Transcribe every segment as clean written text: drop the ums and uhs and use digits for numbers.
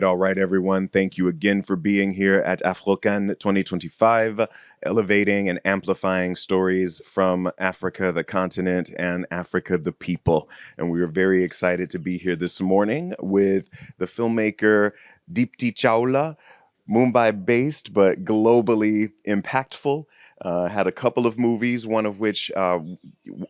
all right, everyone. Thank you again for being here at AfroCannes 2025, elevating and amplifying stories from Africa, the continent, and Africa, the people. And we are very excited to be here this morning with the filmmaker Deepti Chawla, Mumbai-based but globally impactful. Had a couple of movies, one of which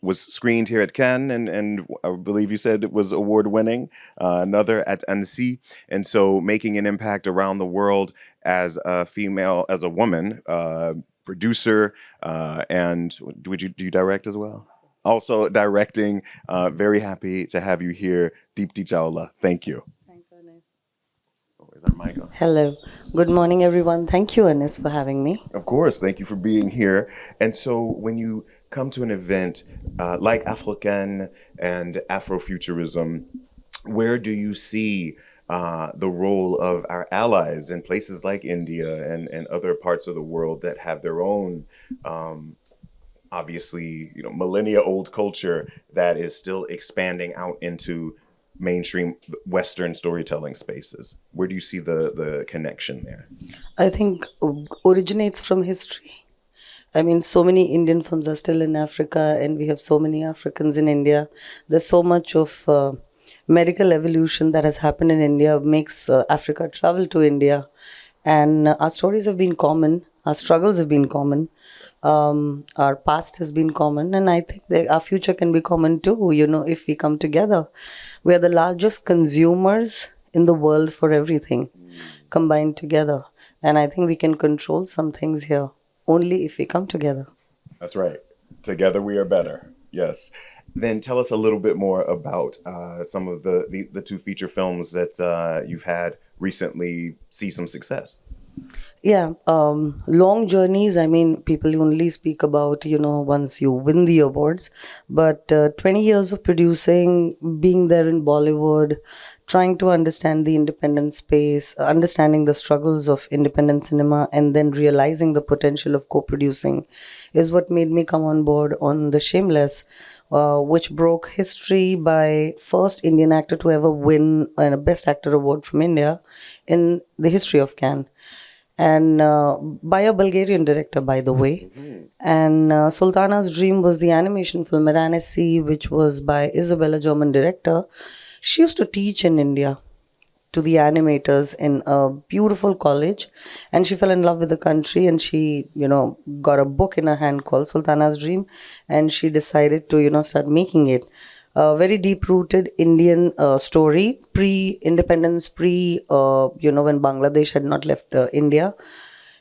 was screened here at Cannes, and I believe you said it was award-winning, another at Annecy. And so making an impact around the world as a female, as a woman, producer, and do you direct as well? Also directing. Very happy to have you here, Deepti Chawla. Thank you. Is that mic on? Hello. Good morning, everyone. Thank you, Ernest, for having me. Of course. Thank you for being here. And so when you come to an event like AfroCannes and Afrofuturism, where do you see the role of our allies in places like India and other parts of the world that have their own, obviously, millennia-old culture that is still expanding out into mainstream Western storytelling spaces? Where do you see the connection there? I think originates from history. I mean, so many Indian films are still in Africa, and we have so many Africans in India. There's so much of medical evolution that has happened in India, makes Africa travel to India. And our stories have been common. Our struggles have been common. Our past has been common, and I think that our future can be common too, if we come together. We are the largest consumers in the world for everything combined together. And I think we can control some things here only if we come together. That's right. Together we are better. Yes. Then tell us a little bit more about some of the two feature films that you've had recently see some success. Yeah, long journeys. I mean, people only speak about, once you win the awards. But 20 years of producing, being there in Bollywood, trying to understand the independent space, understanding the struggles of independent cinema, and then realizing the potential of co-producing is what made me come on board on The Shameless, which broke history by first Indian actor to ever win a Best Actor award from India in the history of Cannes. And by a Bulgarian director, by the way. And Sultana's Dream was the animation film at Annecy, which was by Isabella, German director. She used to teach in India to the animators in a beautiful college, and she fell in love with the country, and she, got a book in her hand called Sultana's Dream, and she decided to, start making it. A very deep-rooted Indian story, pre-independence, when Bangladesh had not left India.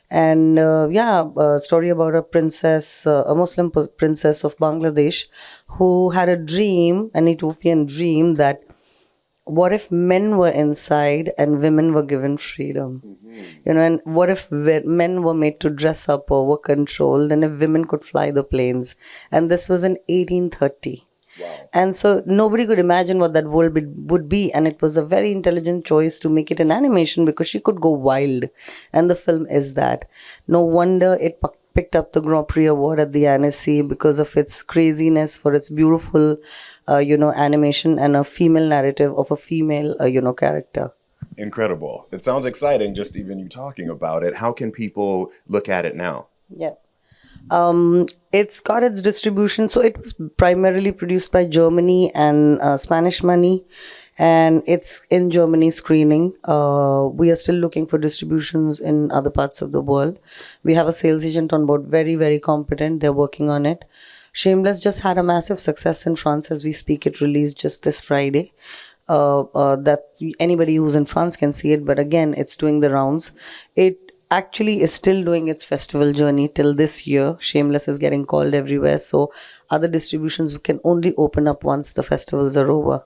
And a story about a princess, a Muslim princess of Bangladesh, who had a dream, an utopian dream, that what if men were inside and women were given freedom? And what if men were made to dress up or were controlled, and if women could fly the planes? And this was in 1830. Wow. And so nobody could imagine what that world would be. And it was a very intelligent choice to make it an animation because she could go wild. And the film is that. No wonder it picked up the Grand Prix Award at the Annecy because of its craziness, for its beautiful, animation and a female narrative of a female, character. Incredible. It sounds exciting, just even you talking about it. How can people look at it now? Yeah. It's got its distribution. So it was primarily produced by Germany and Spanish money, and it's in Germany screening. We are still looking for distributions in other parts of the world. We have a sales agent on board, very, very competent. They're working on it. Shameless just had a massive success in France as we speak. It released just this Friday. That anybody who's in France can see it, but again, it's doing the rounds. It actually is still doing its festival journey till this year. Shameless is getting called everywhere. So other distributions can only open up once the festivals are over.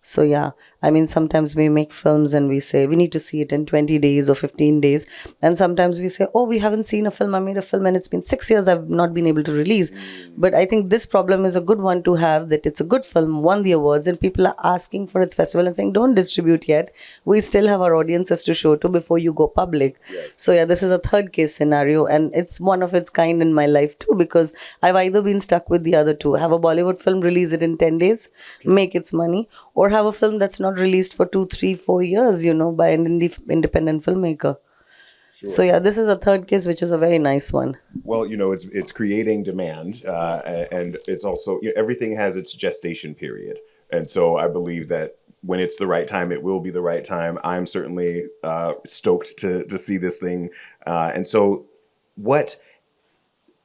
So yeah, I mean, sometimes we make films and we say we need to see it in 20 days or 15 days. And sometimes we say, oh, we haven't seen a film. I made a film and it's been 6 years I've not been able to release. But I think this problem is a good one to have, that it's a good film, won the awards, and people are asking for its festival and saying, don't distribute yet. We still have our audiences to show to before you go public. Yes. So yeah, this is a third case scenario, and it's one of its kind in my life too, because I've either been stuck with the other two. Have a Bollywood film, release it in 10 days, make its money, or have a film that's not not released for 2, 3, 4 years, by an independent filmmaker. Sure. So yeah, this is a third case, which is a very nice one. Well, it's creating demand, and it's also, everything has its gestation period, and so I believe that when it's the right time, it will be the right time. I'm certainly stoked to see this thing, and so what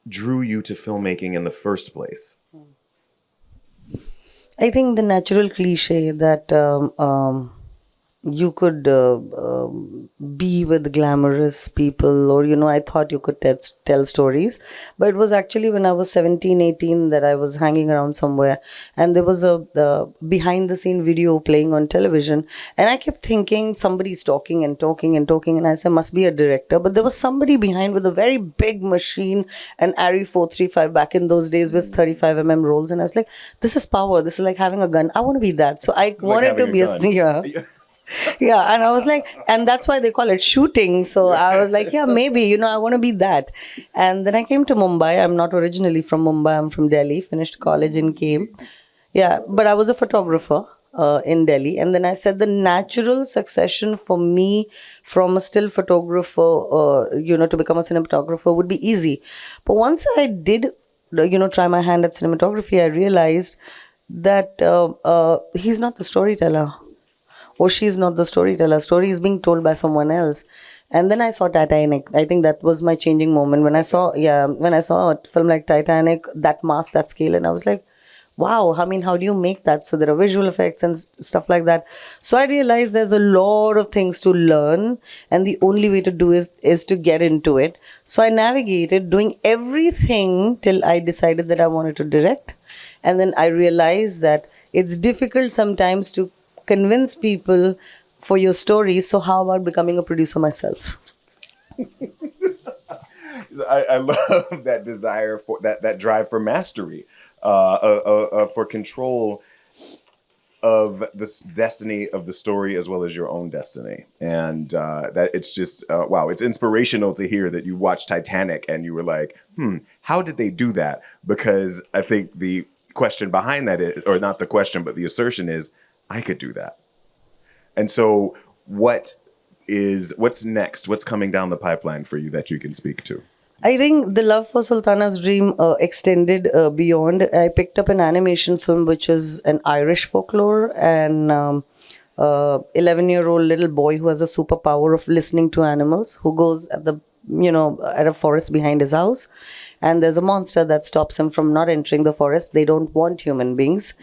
drew you to filmmaking in the first place? I think the natural cliche that you could be with glamorous people, or I thought you could tell stories, but it was actually when I was 17, 18 that I was hanging around somewhere, and there was a behind the scene video playing on television, and I kept thinking somebody's talking and talking and talking, and I said must be a director, but there was somebody behind with a very big machine, an Arri 435 back in those days with 35 rolls, and I was like, this is power, this is like having a gun, I want to be that. So I wanted to be a seer. Yeah, and I was like, and that's why they call it shooting. So I was like, yeah, maybe, I want to be that. And then I came to Mumbai. I'm not originally from Mumbai. I'm from Delhi, finished college and came. Yeah, but I was a photographer in Delhi. And then I said the natural succession for me from a still photographer, to become a cinematographer would be easy. But once I did, try my hand at cinematography, I realized that he's not the storyteller. Or she's not the storyteller. Story is being told by someone else. And then I saw Titanic. I think that was my changing moment. When I saw a film like Titanic, that mass, that scale, and I was like, wow, I mean, how do you make that? So there are visual effects and stuff like that. So I realized there's a lot of things to learn, and the only way to do is to get into it. So I navigated doing everything till I decided that I wanted to direct. And then I realized that it's difficult sometimes to convince people for your story. So how about becoming a producer myself? I love that desire for that drive for mastery, for control of the destiny of the story as well as your own destiny. And that it's just, wow, it's inspirational to hear that you watched Titanic and you were like, how did they do that? Because I think the question behind that is, or not the question, but the assertion is, I could do that. And so what's next? What's coming down the pipeline for you that you can speak to? I think the love for Sultana's dream extended beyond. I picked up an animation film, which is an Irish folklore, and 11-year-old little boy who has a superpower of listening to animals, who goes at a forest behind his house, and there's a monster that stops him from not entering the forest. They don't want human beings,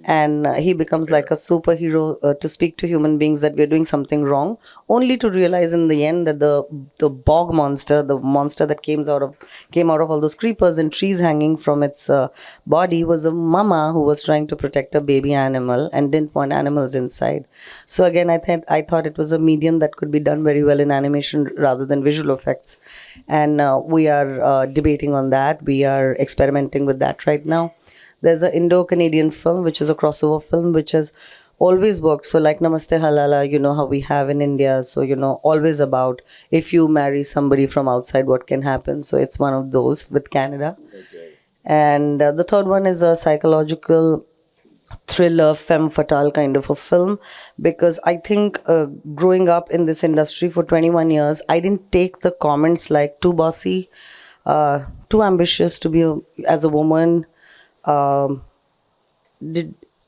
and he becomes like a superhero to speak to human beings that we're doing something wrong, only to realize in the end that the bog monster, the monster that came out of all those creepers and trees hanging from its body, was a mama who was trying to protect a baby animal and didn't want animals inside. So again, I thought it was a medium that could be done very well in animation rather than visual effects, and we are debating on that. We are experimenting with that right now. There's an Indo-Canadian film, which is a crossover film, which has always worked. So like Namaste Halala, how we have in India. So, always about if you marry somebody from outside, what can happen. So it's one of those with Canada. Okay. And the third one is a psychological thriller, femme fatale kind of a film, because I think growing up in this industry for 21 years, I didn't take the comments like too bossy, too ambitious to be as a woman.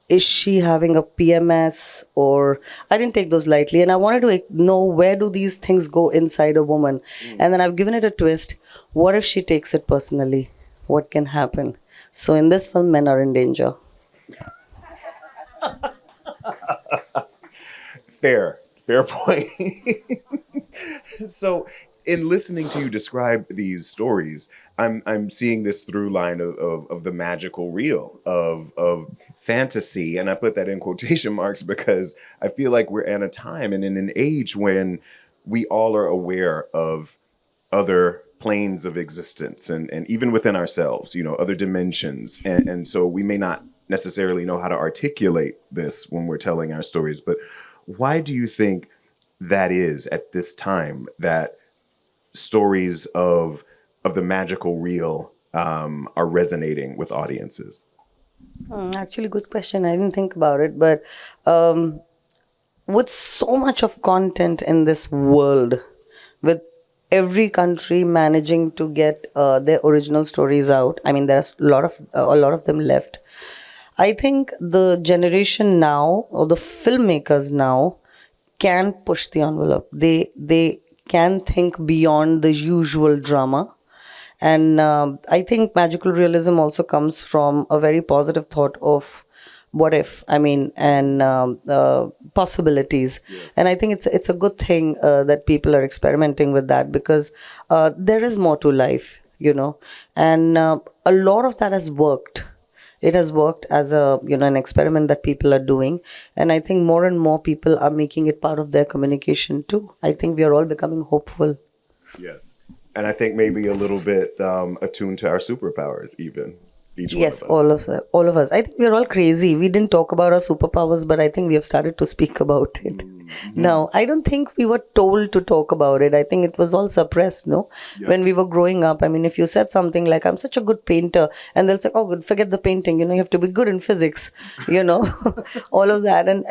Is she having a PMS? Or I didn't take those lightly, and I wanted to know where do these things go inside a woman. And then I've given it a twist. What if she takes it personally? What can happen? So in this film, men are in danger. Fair point. So in listening to you describe these stories, I'm seeing this through line of the magical real, of fantasy, and I put that in quotation marks because I feel like we're in a time and in an age when we all are aware of other planes of existence and even within ourselves, other dimensions, and so we may not necessarily know how to articulate this when we're telling our stories, but why do you think that is at this time that stories of the magical real are resonating with audiences? Actually, good question. I didn't think about it, but with so much of content in this world, with every country managing to get their original stories out. I mean, there's a lot of them left. I think the generation now, or the filmmakers now, can push the envelope. They can think beyond the usual drama. And I think magical realism also comes from a very positive thought of what if, I mean, and possibilities. Yes. And I think it's a good thing that people are experimenting with that, because there is more to life, you know, and a lot of that has worked. It has worked as a, you know, an experiment that people are doing, and I think more and more people are making it part of their communication too. I think we are all becoming hopeful. Yes. And I think maybe a little bit attuned to our superpowers, even. Yes, all of us. All of us. I think we are all crazy. We didn't talk about our superpowers, but I think we have started to speak about it. Mm-hmm. Now, I don't think we were told to talk about it. I think it was all suppressed, no? Yes. When we were growing up. I mean, if you said something like, I'm such a good painter, and they'll say, oh, good, forget the painting. You know, you have to be good in physics, you know, all of that. And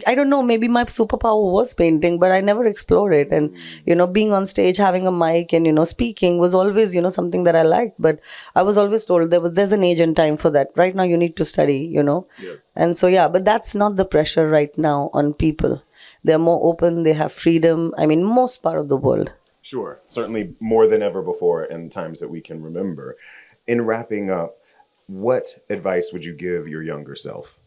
I don't know, maybe my superpower was painting, but I never explored it. And, you know, being on stage, having a mic and, you know, speaking was always, you know, something that I liked. But I was always told there's an age and time for that. Right now you need to study, you know. Yes. And so yeah, but that's not the pressure right now on people. They're more open, they have freedom. I mean, most part of the world. Sure, certainly more than ever before in times that we can remember. In wrapping up, what advice would you give your younger self?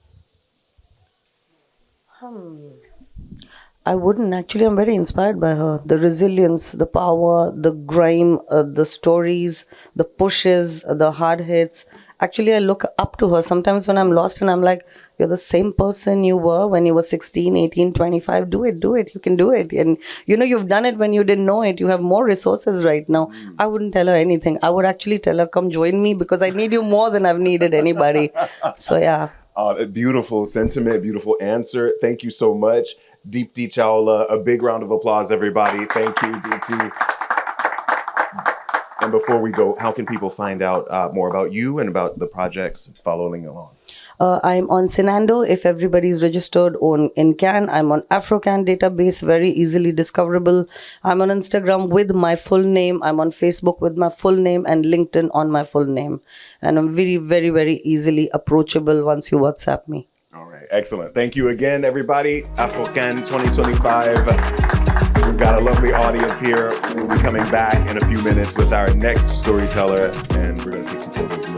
I wouldn't. Actually, I'm very inspired by her. The resilience, the power, the grime, the stories, the pushes, the hard hits. Actually, I look up to her sometimes when I'm lost and I'm like, you're the same person you were when you were 16, 18, 25. Do it. You can do it. And, you know, you've done it when you didn't know it. You have more resources right now. I wouldn't tell her anything. I would actually tell her, come join me because I need you more than I've needed anybody. So, yeah. A beautiful sentiment, beautiful answer. Thank you so much. Deepti Chawla, a big round of applause, everybody. Thank you, Deepti. And before we go, how can people find out more about you and about the projects following along? I'm on Cinando. If everybody's registered in Cannes, I'm on AfroCannes database, very easily discoverable. I'm on Instagram with my full name. I'm on Facebook with my full name and LinkedIn on my full name. And I'm very, very, very easily approachable once you WhatsApp me. All right. Excellent. Thank you again, everybody. AfroCannes 2025. We've got a lovely audience here. We'll be coming back in a few minutes with our next storyteller, and we're going to take some photos.